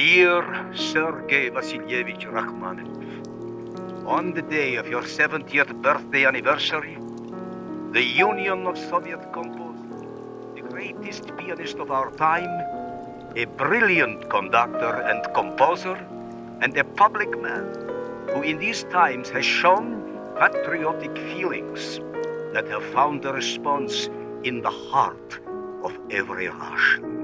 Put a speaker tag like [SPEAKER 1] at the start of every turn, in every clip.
[SPEAKER 1] Dear Sergei Vasilyevich Rachmaninoff, on the day of your 70th birthday anniversary, the Union of Soviet Composers, the greatest pianist of our time, a brilliant conductor and composer, and a public man who in these times has shown patriotic feelings that have found a response in the heart of every Russian.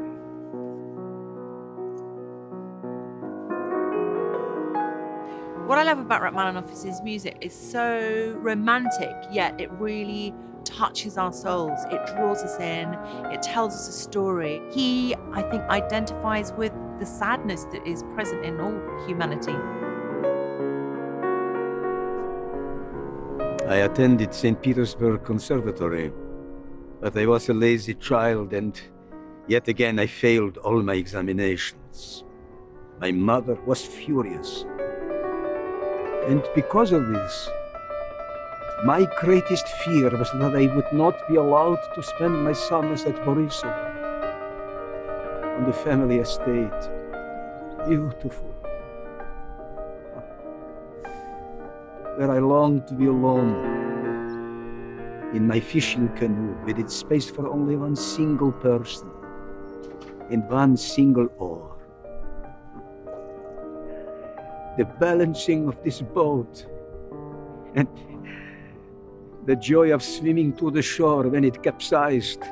[SPEAKER 2] What I love about Rachmaninoff is his music is so romantic, yet it really touches our souls. It draws us in. It tells us a story. He, I think, identifies with the sadness that is present in all humanity.
[SPEAKER 3] I attended St. Petersburg Conservatory, but I was a lazy child and yet again I failed all my examinations. My mother was furious. And because of this, my greatest fear was that I would not be allowed to spend my summers at Borisova, on the family estate. Beautiful. Where I longed to be alone, in my fishing canoe, with its space for only one single person, and one single oar. The balancing of this boat, and the joy of swimming to the shore when it capsized.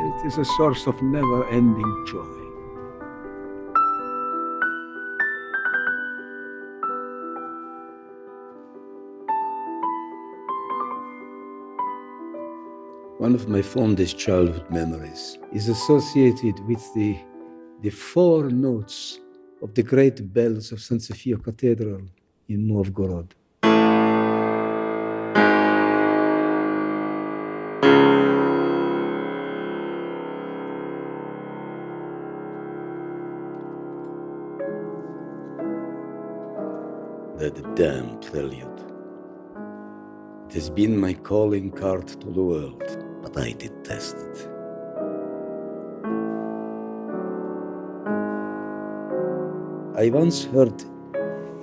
[SPEAKER 3] It is a source of never-ending joy. One of my fondest childhood memories is associated with the four notes of the great bells of St. Sophia Cathedral in Novgorod. That damn Prelude. It has been my calling card to the world, but I detest it. I once heard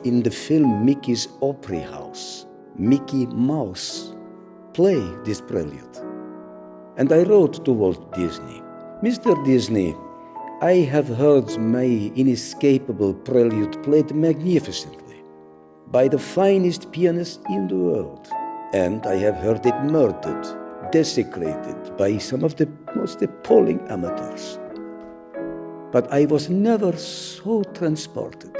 [SPEAKER 3] in the film Mickey's Opry House, Mickey Mouse play this Prelude. And I wrote to Walt Disney, Mr. Disney, I have heard my inescapable Prelude played magnificently by the finest pianist in the world. And I have heard it murdered, desecrated by some of the most appalling amateurs. But I was never so transported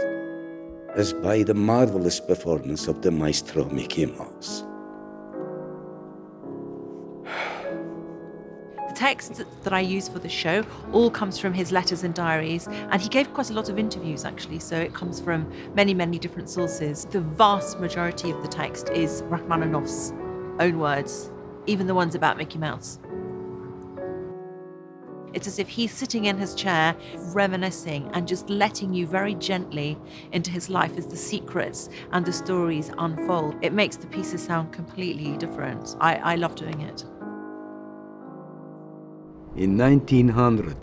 [SPEAKER 3] as by the marvelous performance of the maestro Mickey Mouse.
[SPEAKER 2] The text that I use for the show all comes from his letters and diaries, and he gave quite a lot of interviews actually, so it comes from many, many different sources. The vast majority of the text is Rachmaninoff's own words, even the ones about Mickey Mouse. It's as if he's sitting in his chair, reminiscing and just letting you very gently into his life as the secrets and the stories unfold. It makes the pieces sound completely different. I love doing it.
[SPEAKER 3] In 1900,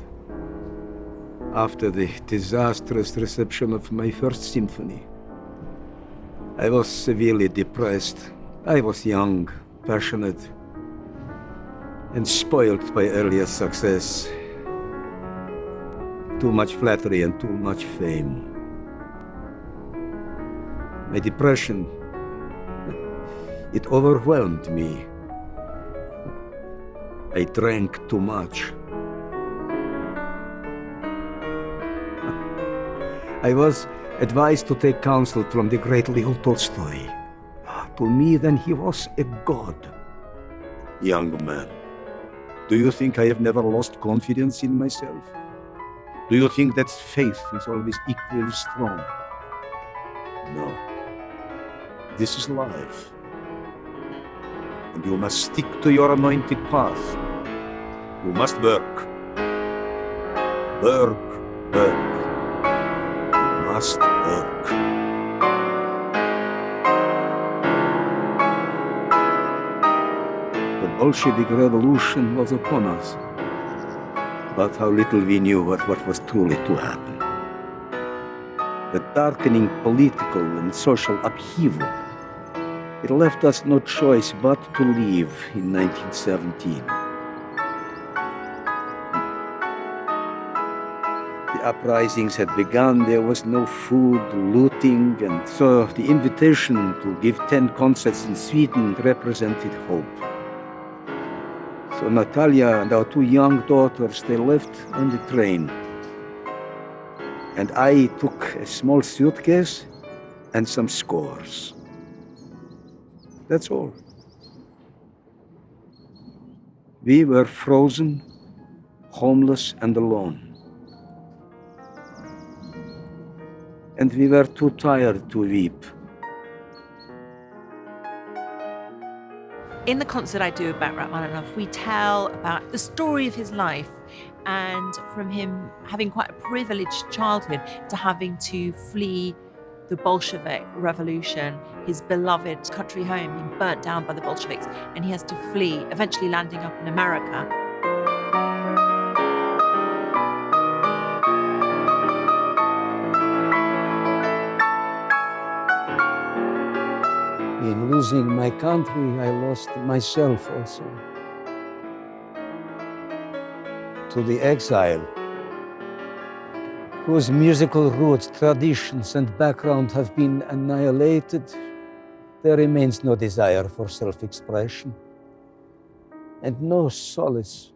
[SPEAKER 3] after the disastrous reception of my first symphony, I was severely depressed. I was young, passionate, and spoiled by earlier success. Too much flattery and too much fame. My depression, it overwhelmed me. I drank too much. I was advised to take counsel from the great Leo Tolstoy. To me, then, he was a god. Young man, do you think I have never lost confidence in myself? Do you think that faith is always equally strong? No. This is life. And you must stick to your anointed path. You must work. Work, work. You must work. The Bolshevik Revolution was upon us. but how little we knew what was truly to happen. The darkening political and social upheaval, it left us no choice but to leave in 1917. The uprisings had begun, there was no food, looting, and so the invitation to give 10 concerts in Sweden represented hope. So Natalia and our 2 young daughters, they left on the train. And I took a small suitcase and some scores. That's all. We were frozen, homeless, and alone. And we were too tired to weep.
[SPEAKER 2] In the concert I do about Rachmaninoff, we tell about the story of his life, and from him having quite a privileged childhood to having to flee the Bolshevik revolution, his beloved country home being burnt down by the Bolsheviks, and he has to flee, eventually landing up in America.
[SPEAKER 3] In losing my country, I lost myself also. To the exile, whose musical roots, traditions, and background have been annihilated, there remains no desire for self-expression and no solace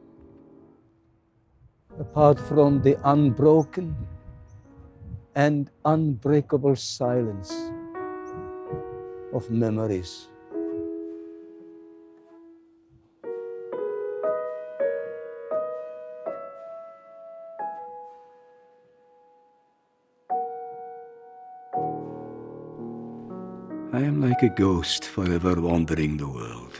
[SPEAKER 3] apart from the unbroken and unbreakable silence of memories. I am like a ghost forever wandering the world.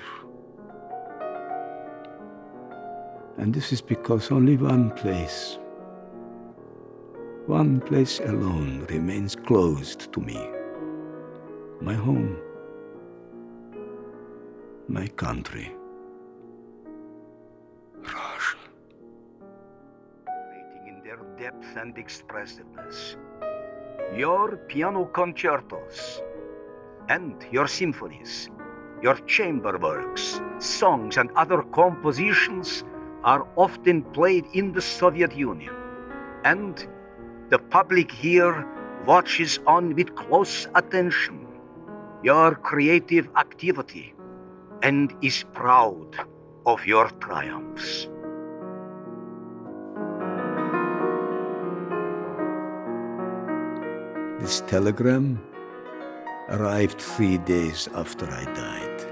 [SPEAKER 3] And this is because only one place alone remains closed to me. My home, my country, Russia.
[SPEAKER 1] In their depth and expressiveness, your piano concertos and your symphonies, your chamber works, songs, and other compositions are often played in the Soviet Union, and the public here watches on with close attention your creative activity and is proud of your triumphs.
[SPEAKER 3] This telegram arrived 3 days after I died.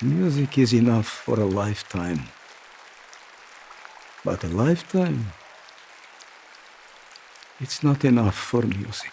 [SPEAKER 3] Music is enough for a lifetime. But a lifetime, it's not enough for music.